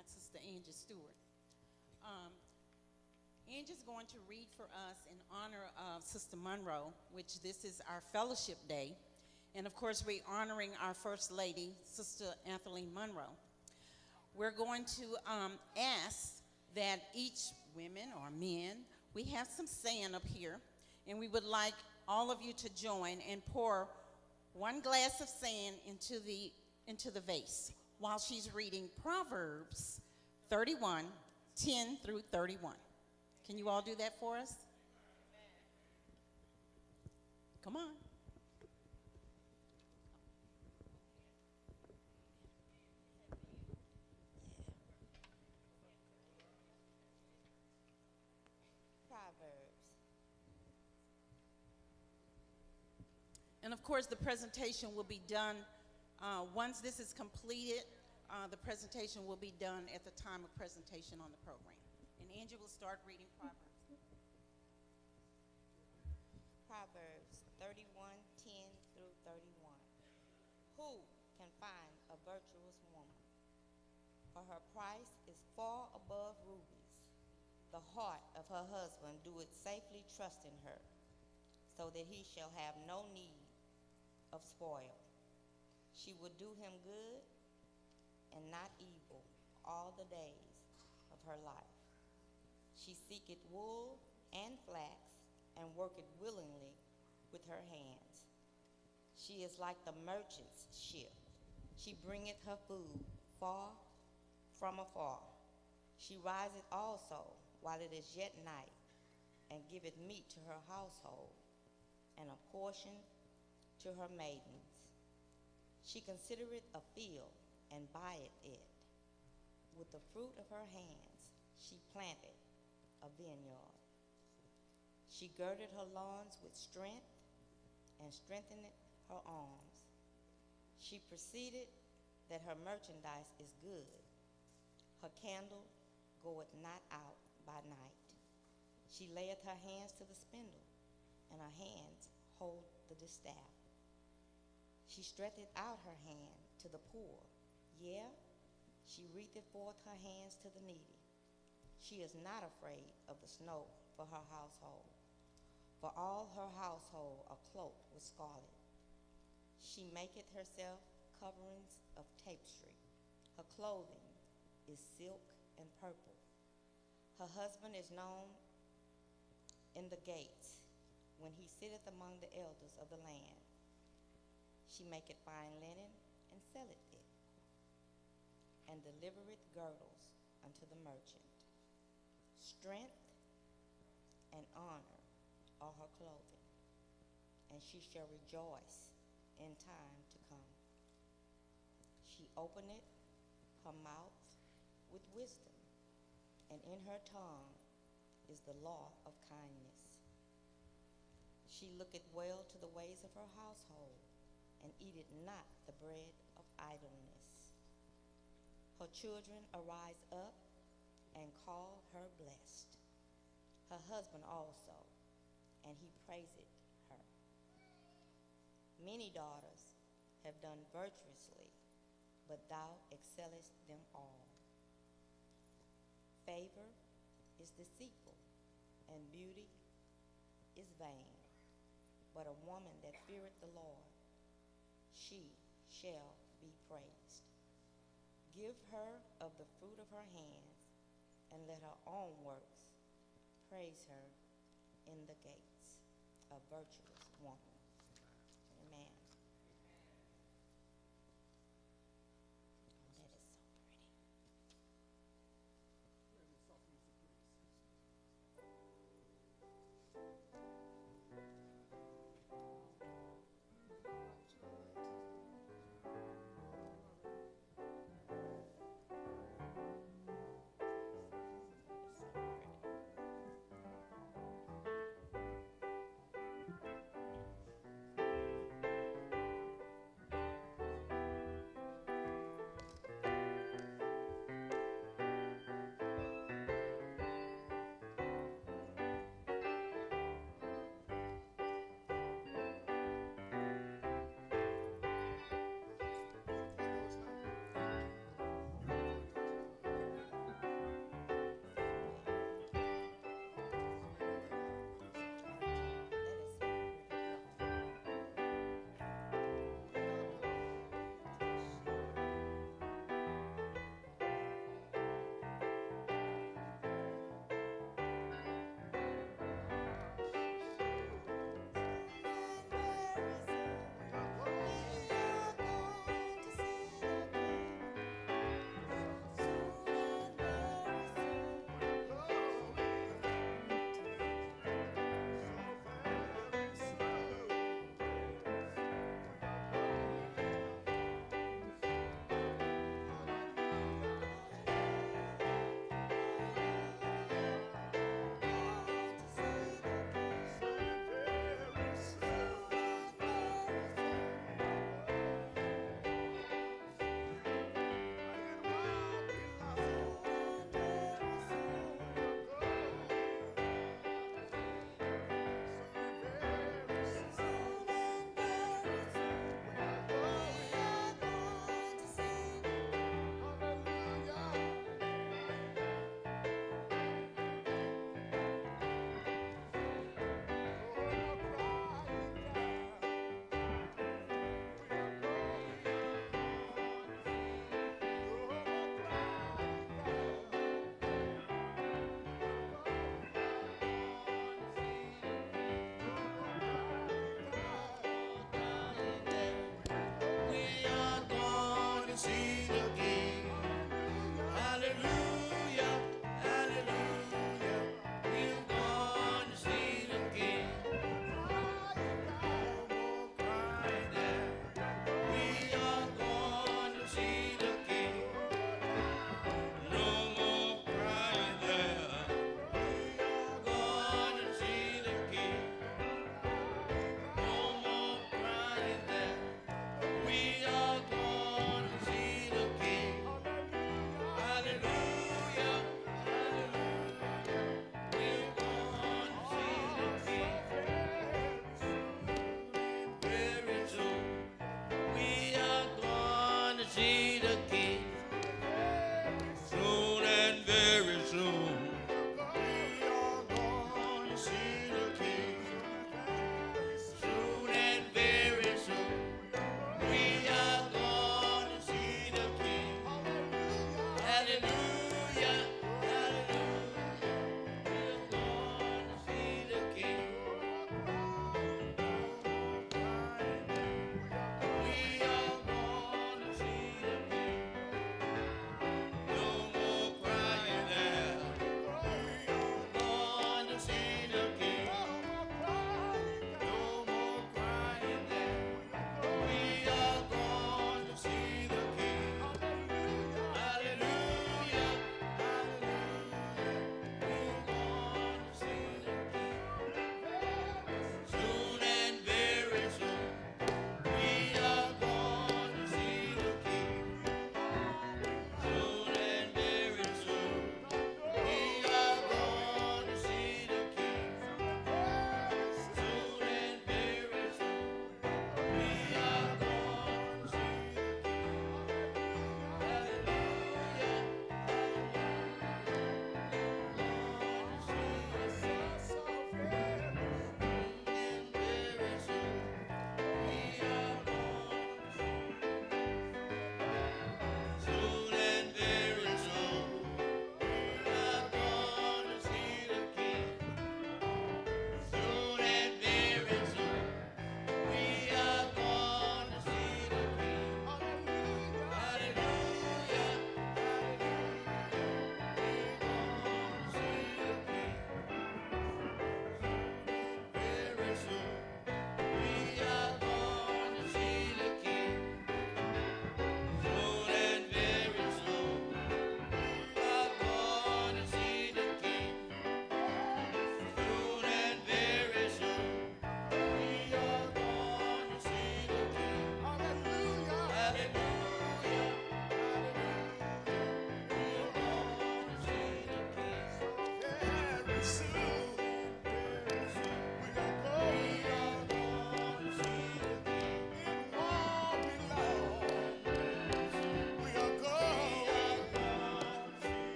That's Sister Angie Stewart. Um, Angie's going to read for us in honor of Sister Monroe, which this is our fellowship day. And of course, we're honoring our First Lady, Sister Anthony Monroe. We're going to ask that each women or men, we have some sand up here, and we would like all of you to join and pour one glass of sand into the vase while she's reading Proverbs 31:10-31. Can you all do that for us? Come on. Proverbs. And of course, the presentation will be done once this is completed. The presentation will be done at the time of presentation on the program. And Angie will start reading Proverbs. Proverbs 31:10-31. Who can find a virtuous woman? For her price is far above rubies. The heart of her husband doeth safely trust in her, so that he shall have no need of spoil. She will do him good and not evil all the days of her life. She seeketh wool and flax, and worketh willingly with her hands. She is like the merchant's ship. She bringeth her food far from afar. She riseth also while it is yet night, and giveth meat to her household, and a portion to her maidens. She considereth a field, and buyeth it. With the fruit of her hands she planted a vineyard. She girded her loins with strength, and strengthened her arms. She perceived that her merchandise is good. Her candle goeth not out by night. She layeth her hands to the spindle, and her hands hold the distaff. She stretcheth out her hand to the poor, yea, she reacheth forth her hands to the needy. She is not afraid of the snow for her household, for all her household are cloaked with scarlet. She maketh herself coverings of tapestry. Her clothing is silk and purple. Her husband is known in the gates, when he sitteth among the elders of the land. She maketh fine linen, and selleth it, and delivereth girdles unto the merchant. Strength and honor are her clothing, and she shall rejoice in time to come. She openeth her mouth with wisdom, and in her tongue is the law of kindness. She looketh well to the ways of her household, and eateth not the bread of idleness. Her children arise up and call her blessed. Her husband also, and he praiseth her. Many daughters have done virtuously, but thou excellest them all. Favor is deceitful, and beauty is vain, but a woman that feareth the Lord, she shall be praised. Give her of the fruit of her hands, and let her own works praise her in the gates. A virtuous woman. Amen. Oh, that is so pretty.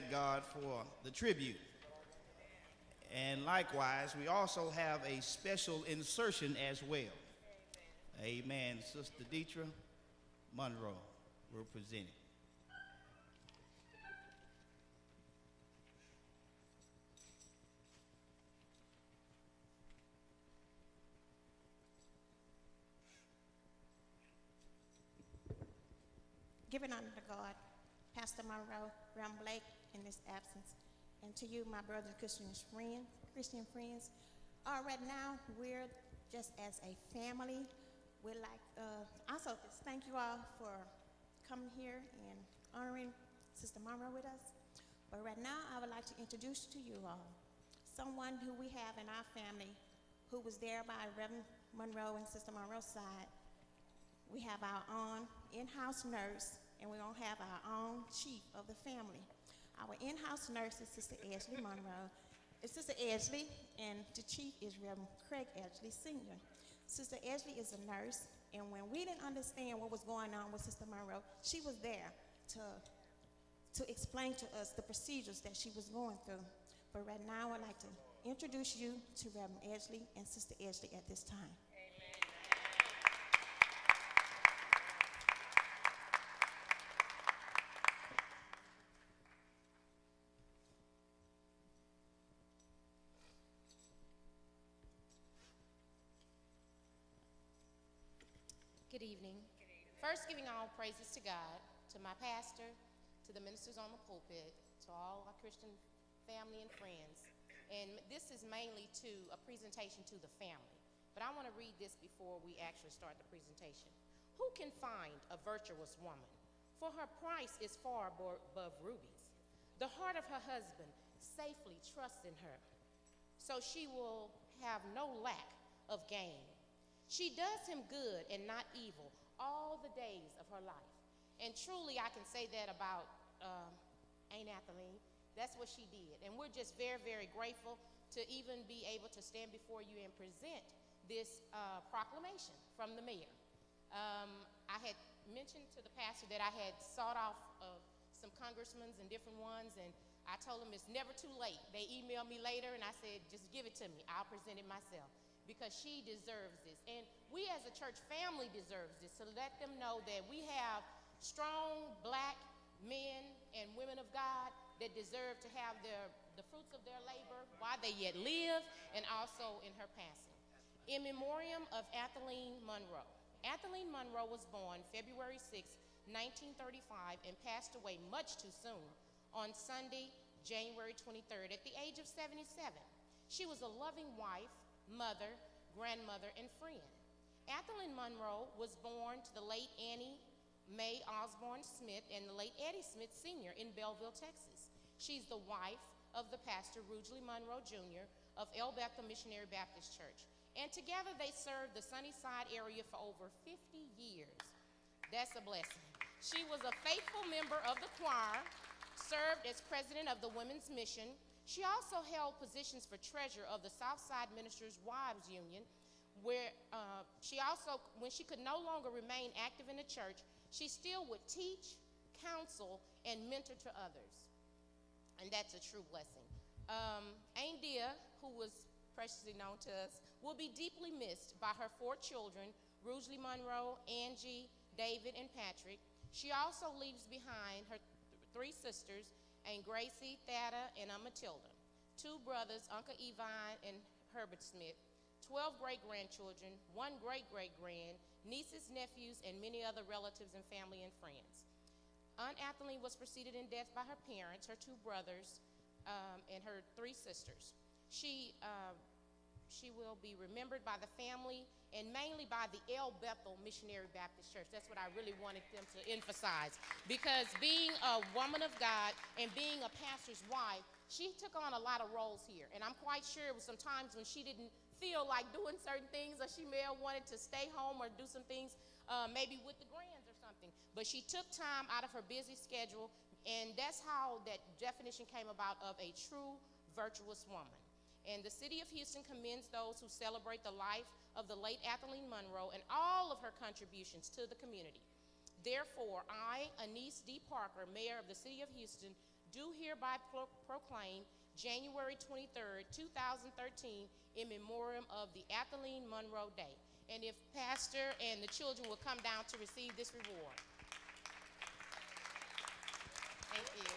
thank God for the tribute. And likewise, we also have a special insertion as well. Amen. Sister Deetra Monroe will present it. Giving honor to God, Pastor Monroe, Ram Blake in this absence, and to you, my brothers and Christian friends. Right now, we're just as a family. We'd like also just thank you all for coming here and honoring Sister Monroe with us. But right now, I would like to introduce to you all someone who we have in our family who was there by Reverend Monroe and Sister Monroe's side. We have our own in-house nurse, and we're gonna have our own chief of the family. Our in-house nurse is Sister Ashley Monroe. It's Sister Ashley, and the chief is Reverend Craig Ashley Sr. Sister Ashley is a nurse, and when we didn't understand what was going on with Sister Monroe, she was there to explain to us the procedures that she was going through. But right now, I'd like to introduce you to Reverend Ashley and Sister Ashley at this time. Good evening. First, giving all praises to God, to my pastor, to the ministers on the pulpit, to all our Christian family and friends. And this is mainly a presentation to the family. But I want to read this before we actually start the presentation. Who can find a virtuous woman? For her price is far above rubies. The heart of her husband safely trusts in her, so she will have no lack of gain. She does him good and not evil all the days of her life. And truly, I can say that about Aunt Athaline. That's what she did. And we're just very, very grateful to even be able to stand before you and present this proclamation from the mayor. I had mentioned to the pastor that I had sought off some congressmen and different ones, and I told them it's never too late. They emailed me later, and I said, just give it to me. I'll present it myself, because she deserves this. And we as a church family deserves this, to let them know that we have strong black men and women of God that deserve to have the fruits of their labor while they yet live, and also in her passing. In memoriam of Athaline Monroe. Athaline Monroe was born February 6, 1935, and passed away much too soon on Sunday, January 23rd, at the age of 77. She was a loving wife, mother, grandmother, and friend. Athaline Monroe was born to the late Annie Mae Osborne Smith and the late Eddie Smith Sr. in Belleville, Texas. She's the wife of the pastor Rugley Monroe Jr. of Bethel Missionary Baptist Church. And together they served the Sunnyside area for over 50 years. That's a blessing. She was a faithful member of the choir, served as president of the Women's Mission. She also held positions for treasurer of the Southside Ministers' Wives Union, where she also, when she could no longer remain active in the church, she still would teach, counsel, and mentor to others. And that's a true blessing. Aunt Dia, who was preciously known to us, will be deeply missed by her 4 children, Rugley Monroe, Angie, David, and Patrick. She also leaves behind her 3 sisters, Aunt Gracie, Thada, and Aunt Matilda, 2 brothers, Uncle Yvonne and Herbert Smith, 12 great-grandchildren, 1 great-great-grand, nieces, nephews, and many other relatives and family and friends. Aunt Athaline was preceded in death by her parents, her 2 brothers, and her 3 sisters. She will be remembered by the family and mainly by the Bethel Missionary Baptist Church. That's what I really wanted them to emphasize, because being a woman of God and being a pastor's wife, she took on a lot of roles here. And I'm quite sure it was some times when she didn't feel like doing certain things, or she may have wanted to stay home or do some things maybe with the grands or something. But she took time out of her busy schedule, and that's how that definition came about of a true virtuous woman. And the city of Houston commends those who celebrate the life of the late Athaline Monroe and all of her contributions to the community. Therefore, I, Anise D. Parker, mayor of the city of Houston, do hereby proclaim January 23rd, 2013 in memoriam of the Ethelene Monroe Day. And if Pastor and the children will come down to receive this reward. Thank you.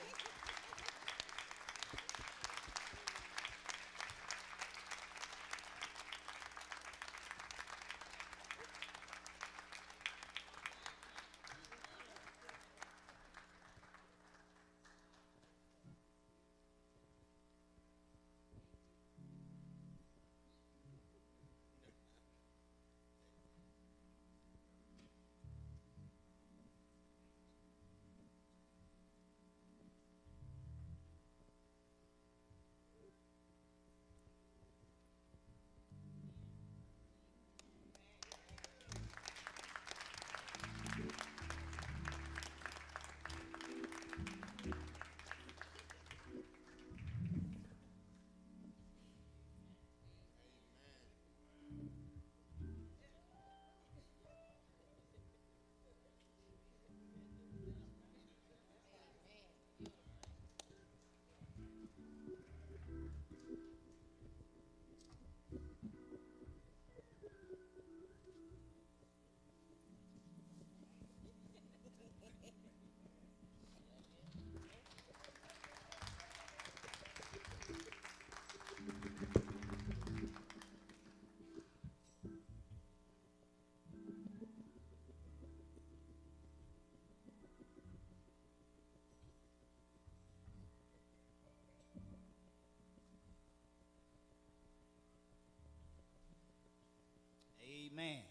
Amen.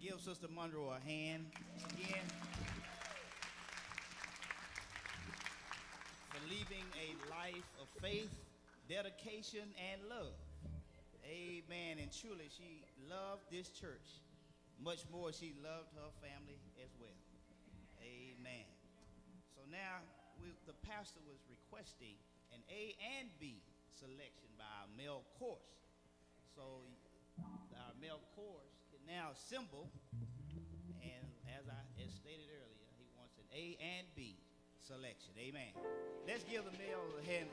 Give Sister Monroe a hand again for leaving a life of faith, dedication, and love. Amen. And truly, she loved this church much more. She loved her family as well. Amen. So now the pastor was requesting an A and B selection by our male chorus. So our male chorus can now assemble, and as stated earlier, he wants an A and B selection. Amen. Let's give the male a hand